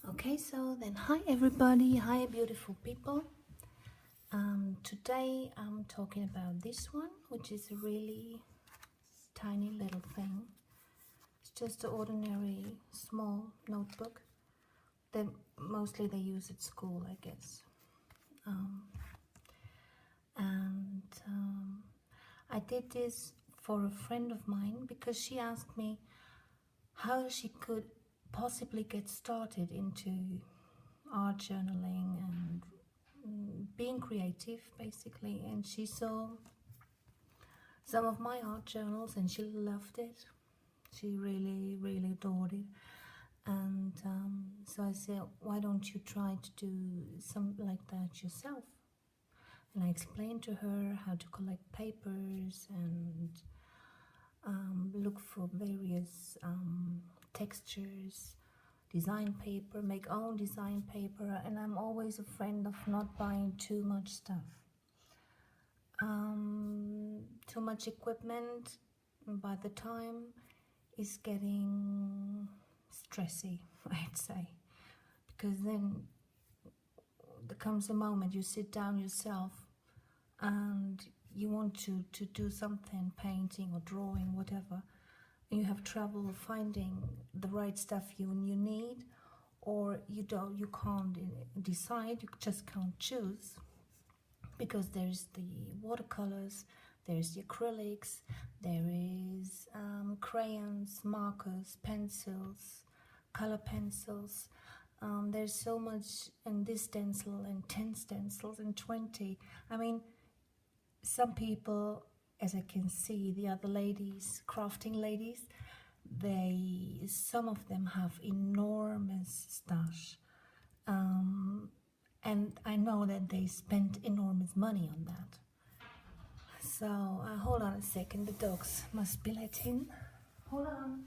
Okay, so then hi everybody, hi beautiful people. Today I'm talking about this one, which is a really tiny little thing. It's just an ordinary small notebook that mostly they use at school, I guess. And I did this for a friend of mine because she asked me how she could possibly get started into art journaling and being creative basically, and she saw some of my art journals and she loved it. She really adored it. And so I said, why don't you try to do something like that yourself? And I explained to her how to collect papers and look for various textures, design paper, make own design paper. And I'm always a friend of not buying too much stuff. Too much equipment by the time is getting stressy, I'd say, because then there comes a moment you sit down yourself and you want to do something, painting or drawing, whatever, and you have trouble finding the right stuff you need, or you can't decide, you just can't choose, because there's the watercolors, there's the acrylics, there is crayons, markers, pencils, color pencils. There's so much, and this stencil and 10 stencils and 20. I mean, some people, as I can see, the other ladies, crafting ladies, some of them have enormous stash. And I know that they spent enormous money on that. So hold on a second, the dogs must be let in. Hold on.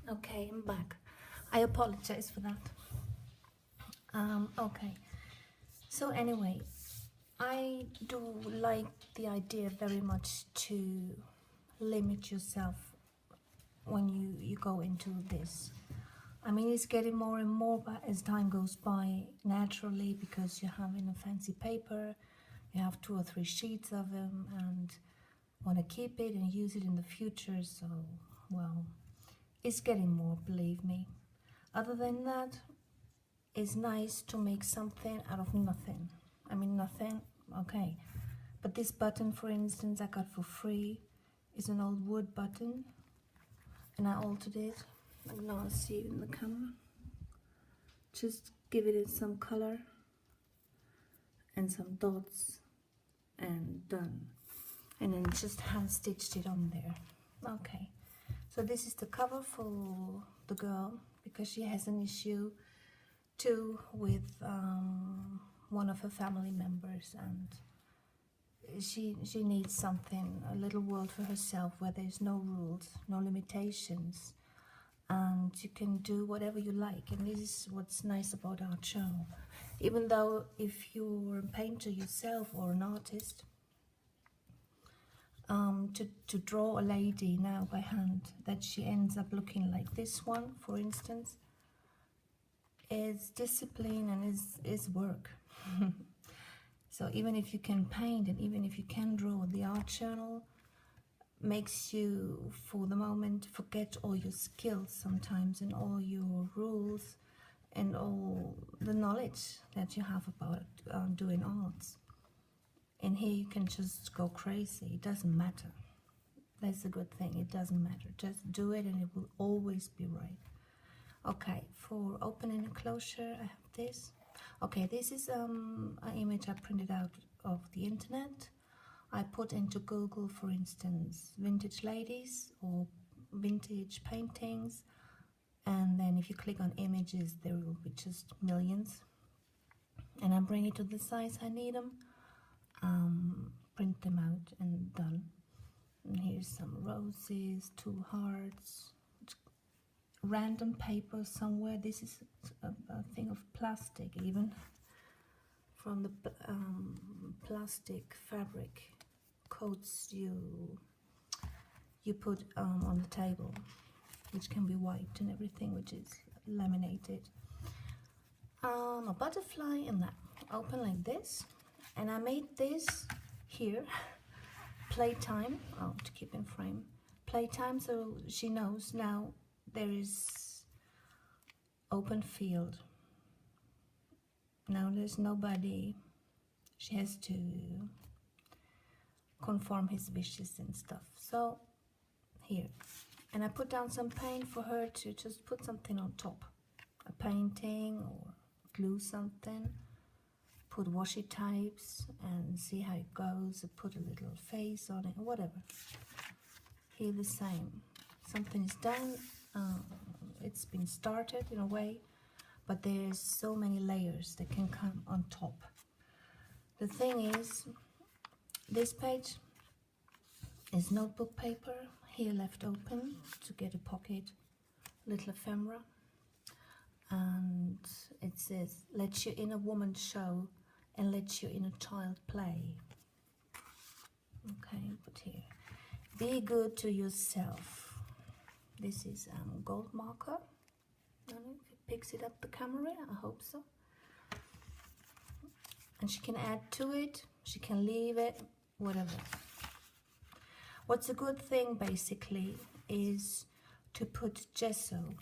Okay, I'm back. I apologize for that. Okay, so anyway, I do like the idea very much to limit yourself when you go into this. I mean, it's getting more and more as time goes by, naturally, because you're having a fancy paper, you have 2 or 3 sheets of them and want to keep it and use it in the future. So, well, it's getting more, believe me. Other than that, it's nice to make something out of nothing. I mean, nothing, okay. But this button, for instance, I got for free. It's an old wood button, and I altered it. I'm gonna see it in the camera. Just give it some color and some dots, and done. And then just hand stitched it on there. Okay, so this is the cover for the girl, because she has an issue too with one of her family members, and she needs something, a little world for herself where there's no rules, no limitations, and you can do whatever you like. And this is what's nice about our channel. Even though if you're a painter yourself or an artist, to draw a lady now by hand that she ends up looking like this one, for instance, is discipline and is work. So even if you can paint and even if you can draw, the art journal makes you, for the moment, forget all your skills sometimes and all your rules and all the knowledge that you have about doing arts. And here you can just go crazy. It doesn't matter. That's a good thing. It doesn't matter. Just do it and it will always be right. Okay, for opening and closure, I have this. Okay, this is an image I printed out of the internet. I put into Google, for instance, vintage ladies or vintage paintings, and then if you click on images, there will be just millions. And I bring it to the size I need them, print them out, and done. And here's some roses, 2 hearts, random paper somewhere. This is a thing of plastic, even from the plastic fabric coats you put on the table, which can be white and everything, which is laminated. A butterfly in that open like this, and I made this here playtime, to keep in frame, playtime, so she knows now there is open field. Now there's nobody she has to conform his wishes and stuff. So here, and I put down some paint for her to just put something on top, a painting or glue something, put washi types and see how it goes, put a little face on it, whatever. Here the same, something is done, it's been started in a way, but there's so many layers that can come on top. The thing is, this page is notebook paper, here left open to get a pocket, little ephemera, and it says, let your inner woman show and let your inner child play. Okay, put here, be good to yourself. This is gold marker. I don't know if it picks it up, the camera, I hope so. And she can add to it, she can leave it, whatever. What's a good thing basically is to put gesso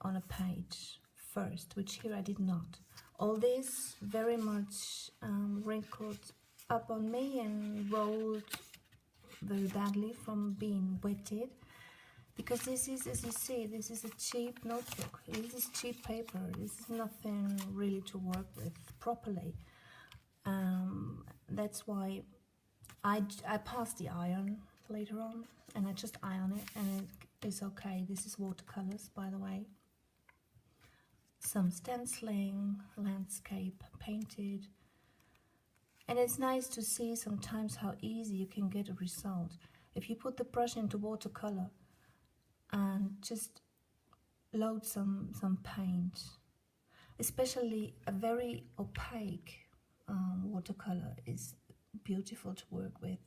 on a page first, which here I did not. All this very much wrinkled up on me and rolled very badly from being wetted, because this is, as you see, this is a cheap notebook. This is cheap paper. This is nothing really to work with properly. That's why I passed the iron later on, and I just iron it, and it is okay. This is watercolors, by the way. Some stenciling, landscape painted, and it's nice to see sometimes how easy you can get a result if you put the brush into watercolor and just load some paint, especially a very opaque watercolor is beautiful to work with.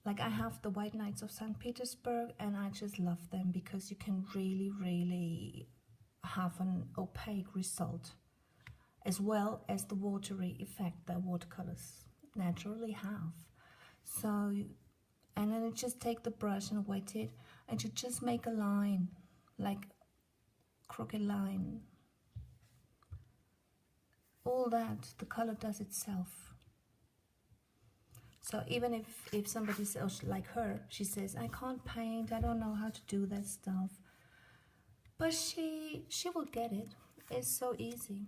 Like I have the White Knights of St. Petersburg, and I just love them because you can really have an opaque result, as well as the watery effect that watercolors naturally have. So, and then you just take the brush and wet it, and you just make a line, like crooked line. All that, the color does itself. So even if somebody else, like her, she says, I can't paint, I don't know how to do that stuff, but she will get it. It's so easy.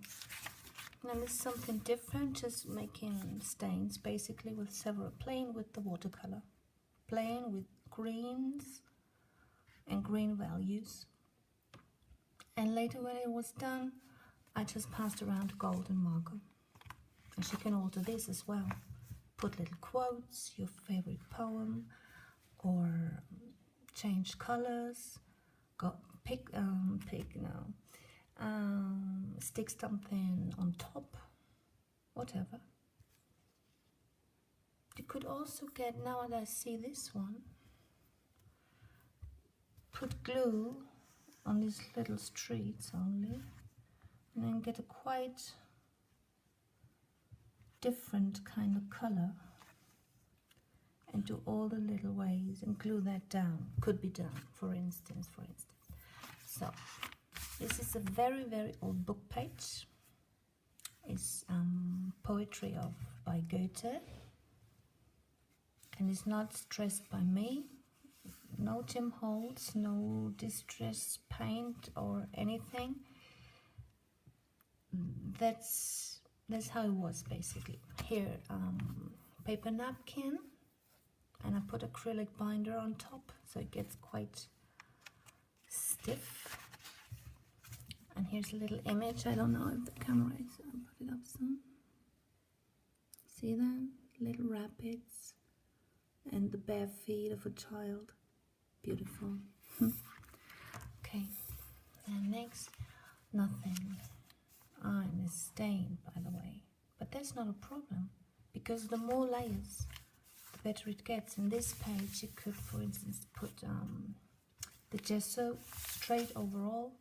And it's something different, just making stains basically with several, playing with the watercolor, playing with greens and green values. And later when it was done, I just passed around golden marker. And she can alter this as well. Put little quotes, your favorite poem, or change colors, stick something on top, whatever. You could also get, now that I see this one, put glue on these little streets only, and then get a quite different kind of color and do all the little ways and glue that down. Could be done, for instance. So this is a very old book page. It's poetry by Goethe, and it's not stressed by me. No Tim Holtz, no distress paint or anything. That's how it was basically. Here, paper napkin, and I put acrylic binder on top, so it gets quite stiff. And here's a little image. I don't know if the camera is. I'll put it up some. See that? Little rabbits and the bare feet of a child. Beautiful. Okay, and next, nothing. I'm a stain, by the way, but that's not a problem, because the more layers, the better it gets. In this page, you could, for instance, put the gesso straight overall,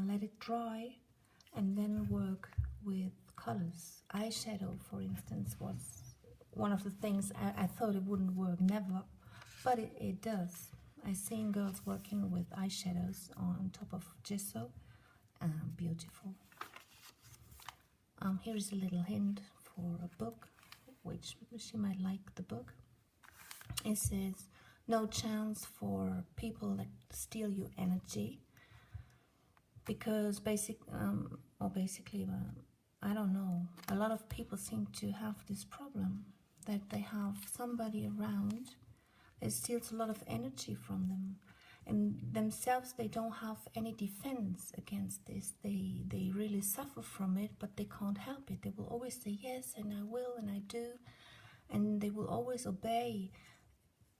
let it dry, and then work with colors. Eyeshadow, for instance, was one of the things I thought it wouldn't work, never, but it does. I've seen girls working with eyeshadows on top of gesso. Beautiful. Here is a little hint for a book, which she might like the book. It says, no chance for people that steal your energy, because basically, I don't know, a lot of people seem to have this problem, that they have somebody around that steals a lot of energy from them, and themselves they don't have any defense against this. They really suffer from it, but they can't help it. They will always say yes, and I will, and I do, and they will always obey,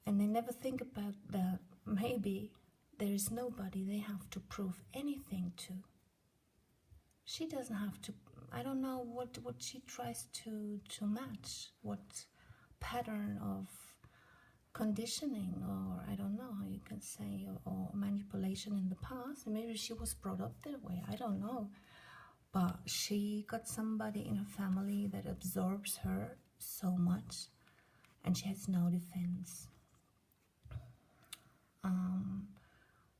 and they never think about that maybe there is nobody they have to prove anything to. She doesn't have to. I don't know what she tries to match, what pattern of conditioning, or I don't know how you can say, or manipulation in the past. Maybe she was brought up that way, I don't know, but she got somebody in her family that absorbs her so much, and she has no defense.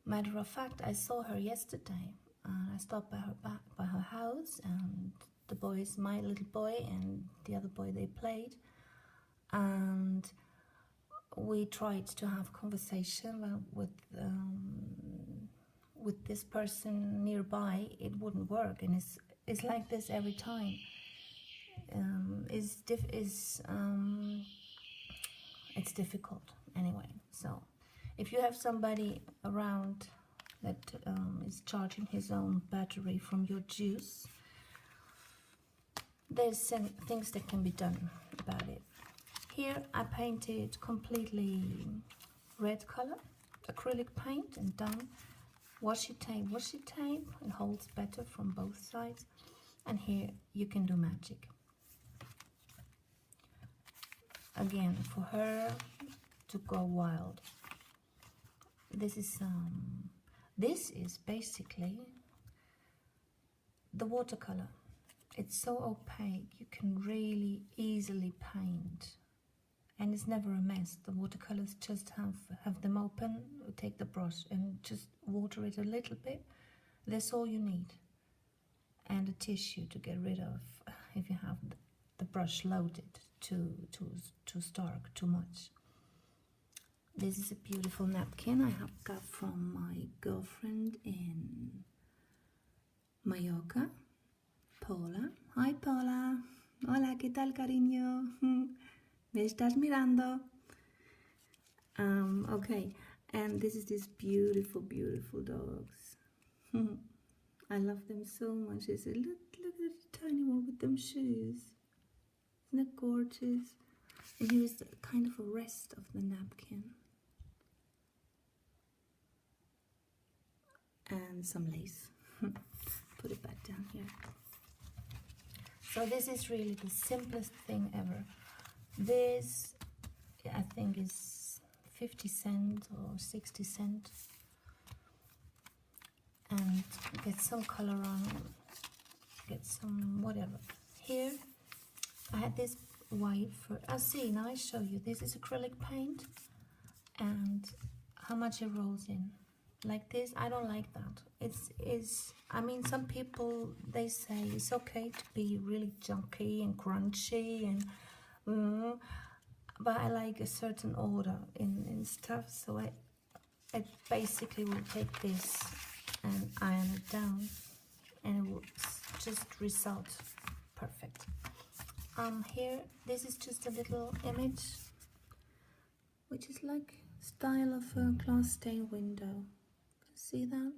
Matter of fact, I saw her yesterday. I stopped by her house, and the boys, my little boy and the other boy, they played, and we tried to have conversation with this person nearby. It wouldn't work, and it's like this every time. It's difficult anyway. So if you have somebody around that is charging his own battery from your juice, there's things that can be done about it. Here I painted completely red color, acrylic paint, and done washi tape. Washi tape, it holds better from both sides. And here you can do magic. Again, for her to go wild. This is basically the watercolor. It's so opaque, you can really easily paint. And it's never a mess. The watercolors, just have them open, take the brush and just water it a little bit. That's all you need. And a tissue to get rid of if you have the brush loaded too stark, too much. This is a beautiful napkin I have got from my girlfriend in Mallorca, Paula. Hi Paula. Hola, ¿qué tal, cariño? ¿Me estás mirando? Okay, and this is these beautiful, beautiful dogs. I love them so much. Look at the tiny one with them shoes. Isn't it gorgeous? And here is kind of a rest of the napkin. And some lace. Put it back down here. So this is really the simplest thing ever. This, I think, is 50 cents or 60 cents. And get some color on, get some whatever. Here, I had this white for, see, now I show you. This is acrylic paint, and how much it rolls in. Like this, I don't like that. I mean, some people, they say it's okay to be really junky and crunchy and but I like a certain order in stuff, so I basically will take this and iron it down, and it will just result perfect. Here, this is just a little image, which is like style of a glass stained window. See that? I'm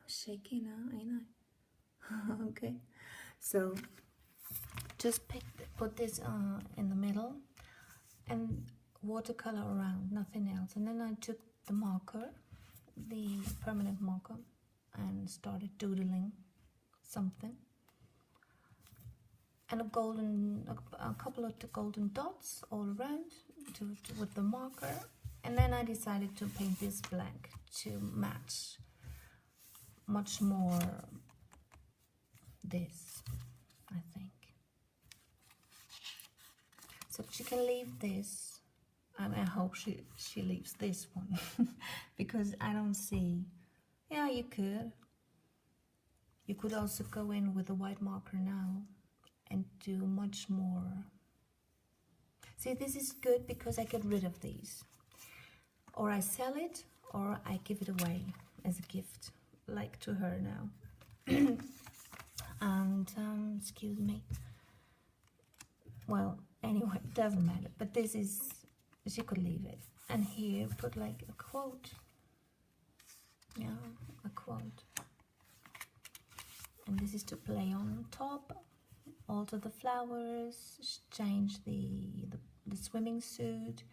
shaky now, ain't I? Okay, so just put this in the middle and watercolor around, nothing else. And then I took the marker, the permanent marker and started doodling something, and a couple of the golden dots all around with the marker. And then I decided to paint this black to match much more this, I think. So she can leave this, and I hope she leaves this one because I don't see. Yeah, you could also go in with a white marker now and do much more. See, this is good because I get rid of these, or I sell it, or I give it away as a gift, like to her now. And excuse me, well, anyway, it doesn't matter, but this is, she could leave it. And here put like a quote, yeah, a quote, and this is to play on top, alter the flowers, change the swimming suit,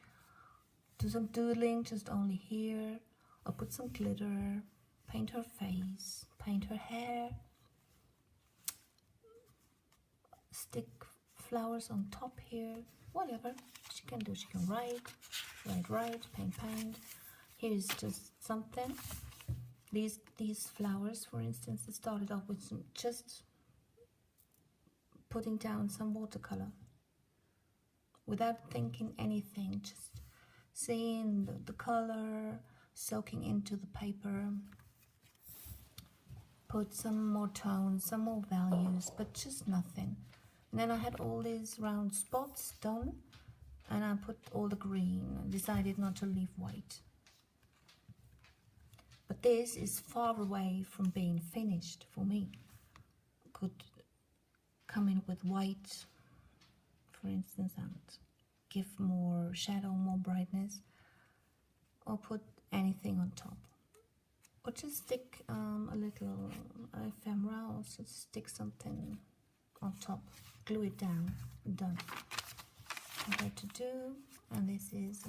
do some doodling just only here, or put some glitter, paint her face, paint her hair, stick flowers on top here, whatever she can do. She can write, paint. Here is just something. These flowers, for instance, it started off with just putting down some watercolor without thinking anything, just seeing the color soaking into the paper. Put some more tones, some more values, but just nothing. And then I had all these round spots done, and I put all the green and decided not to leave white. But this is far away from being finished for me. Could come in with white, for instance, and give more shadow, more brightness, or put anything on top. Or just stick a little ephemera, or just stick something on top, glue it down, done. What to do, and this is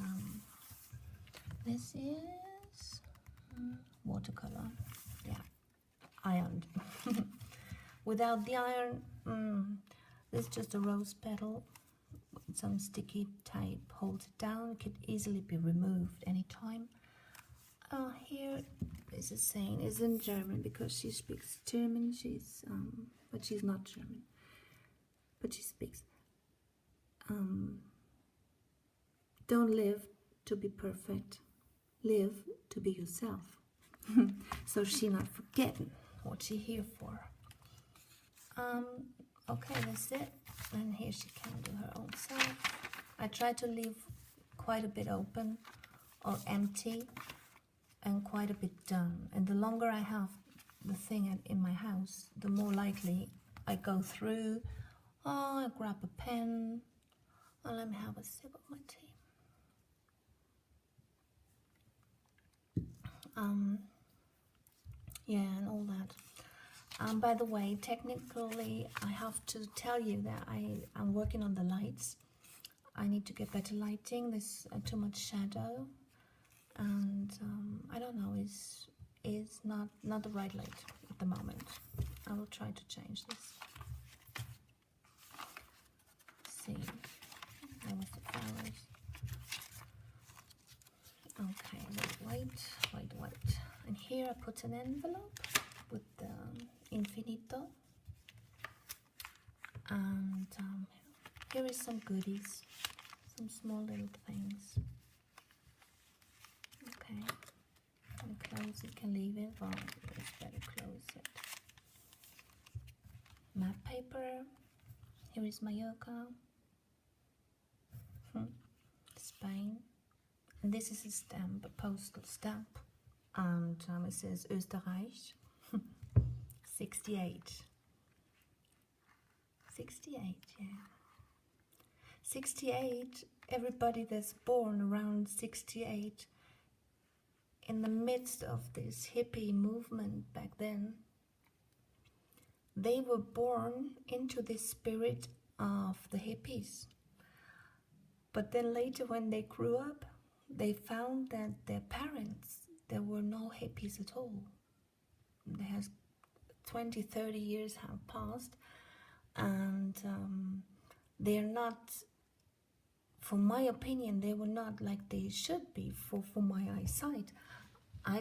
watercolor, yeah, ironed. Without the iron, this is just a rose petal. Some sticky tape holds it down. It could easily be removed anytime. Here is a saying, it's in German because she speaks German. But she's not German. But she speaks. Don't live to be perfect. Live to be yourself. So she not forgetting what she here for. Okay, that's it. And here she can do her own self. I try to leave quite a bit open or empty and quite a bit done. And the longer I have the thing in my house, the more likely I go through. Oh, I grab a pen. Oh, let me have a sip of my tea. Yeah, and all that. By the way, technically, I have to tell you that I'm working on the lights. I need to get better lighting. There's too much shadow, and I don't know, is not the right light at the moment. I will try to change this. See, that was the flowers. Okay, white. And here I put an envelope with the infinito. And here is some goodies, some small little things. Okay, and close it, can leave it, or it's better close it. Map paper, here is Mallorca, Spain. And this is a stamp, a postal stamp, and it says Österreich, 68. 68, yeah. 68, everybody that's born around 68, in the midst of this hippie movement back then, they were born into the spirit of the hippies. But then later when they grew up, they found that their parents there were no hippies at all. There has 20, 30 years have passed, and they're not, for my opinion, they were not like they should be for my eyesight.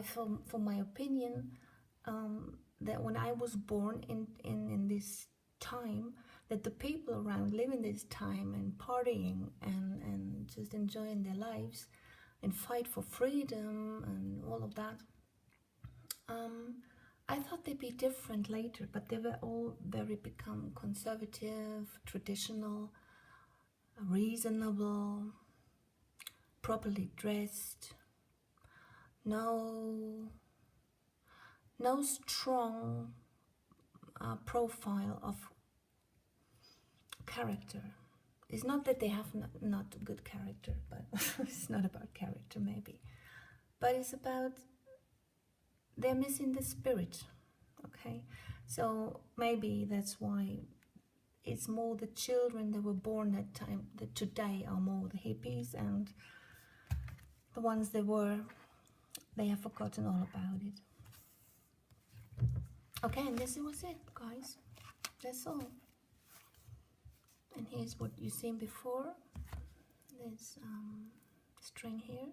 For my opinion, that when I was born in this time, that the people around living this time and partying and just enjoying their lives and fight for freedom and all of that, I thought they'd be different later, but they were all very become conservative, traditional, reasonable, properly dressed, no strong profile of character. It's not that they have not good character, but it's not about character maybe, but it's about they're missing the spirit. Okay, so maybe that's why it's more the children that were born that time that today are more the hippies, and the ones they were, they have forgotten all about it. Okay, and this was it, guys. That's all. And here's what you've seen before. This string here.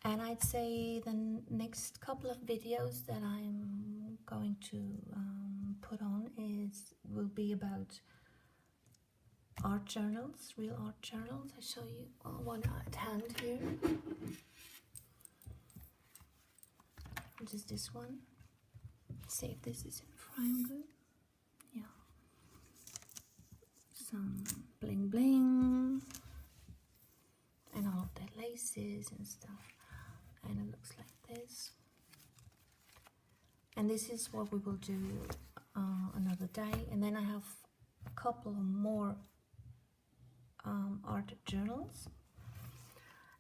And I'd say the next couple of videos that I'm going to put on will be about art journals, real art journals. I show you one at hand here, which is this one. See if this is in frame good. Yeah. Some bling bling and all of the laces and stuff. And it looks like this. And this is what we will do another day. And then I have a couple more art journals.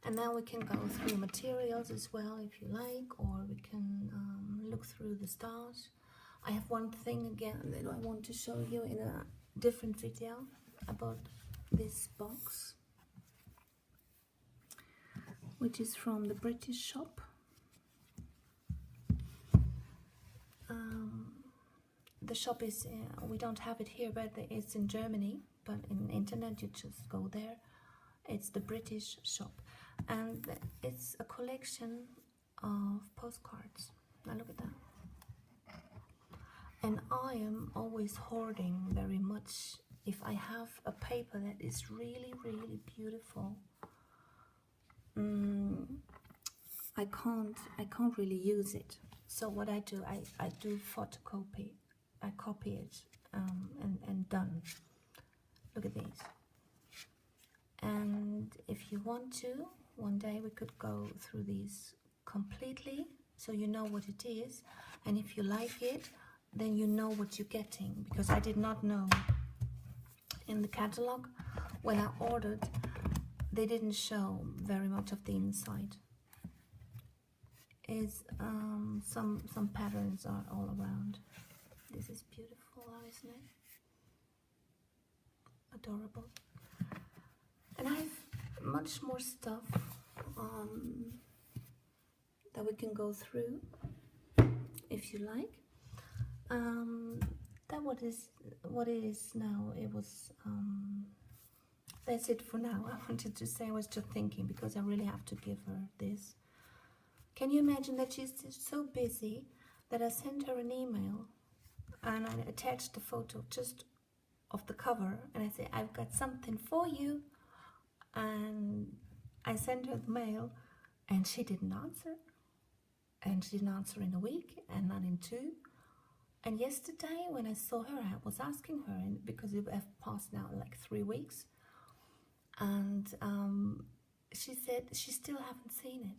And then we can go through materials as well if you like, or we can look through the stars. I have one thing again that I want to show you in a different video about this box, which is from the British shop. The shop is, we don't have it here, but it's in Germany, but in the internet you just go there. It's the British shop, and it's a collection of postcards. Now look at that. And I am always hoarding very much. If I have a paper that is really, really beautiful, I can't really use it. So what I do, I do photocopy. I copy it and done. Look at these. And if you want to, one day we could go through these completely, so you know what it is. And if you like it, then you know what you're getting, because I did not know in the catalog when I ordered. They didn't show very much of the inside. Is some patterns are all around. This is beautiful, isn't it? Adorable. And I have much more stuff that we can go through if you like. That what it is now. It was that's it for now. I wanted to say, I was just thinking, because I really have to give her this. Can you imagine that she's so busy that I sent her an email and I attached the photo just of the cover, and I said, I've got something for you, and I sent her the mail, and she didn't answer, and she didn't answer in a week, and not in 2. And yesterday when I saw her, I was asking her, and because it have passed now like 3 weeks, and she said she still haven't seen it.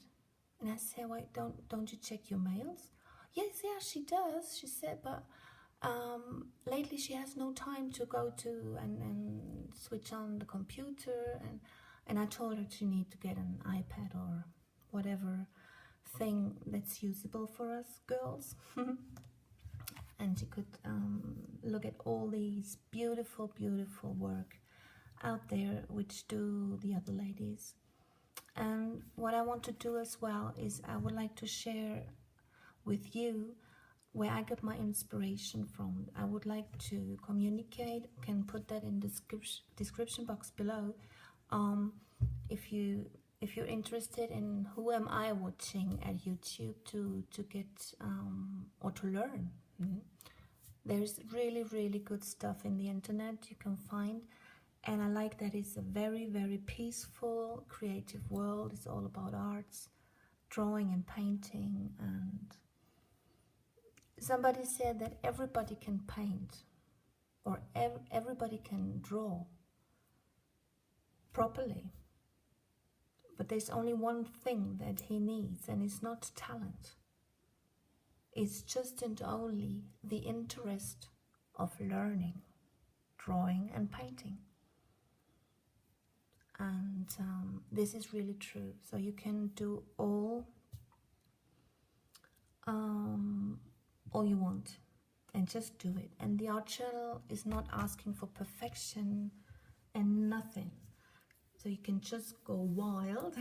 And I said, wait, don't you check your mails? Yes, yeah, she does, she said, but lately she has no time to go to and switch on the computer, and I told her she need to get an iPad or whatever thing that's usable for us girls. And she could look at all these beautiful, beautiful work out there which do the other ladies. And what I want to do as well is I would like to share with you where I get my inspiration from. I would like to communicate, can put that in the description box below. If you're interested in who am I watching at YouTube to get or to learn. There's really good stuff in the internet you can find, and I like that it's a very peaceful, creative world. It's all about arts, drawing and painting. And somebody said that everybody can paint, or everybody can draw properly, but there's only one thing that he needs, and it's not talent. It's just and only the interest of learning, drawing and painting. And this is really true. So you can do all you want and just do it. And the art channel is not asking for perfection and nothing. So you can just go wild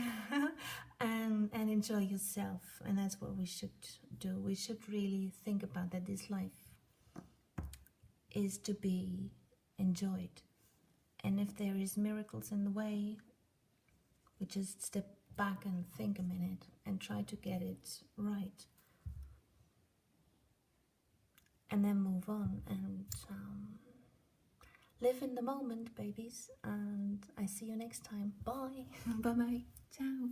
and enjoy yourself. And that's what we should do. We should really think about that this life is to be enjoyed. And if there is miracles in the way, we just step back and think a minute and try to get it right. And then move on and live in the moment, babies. And I see you next time. Bye. Bye-bye. Ciao.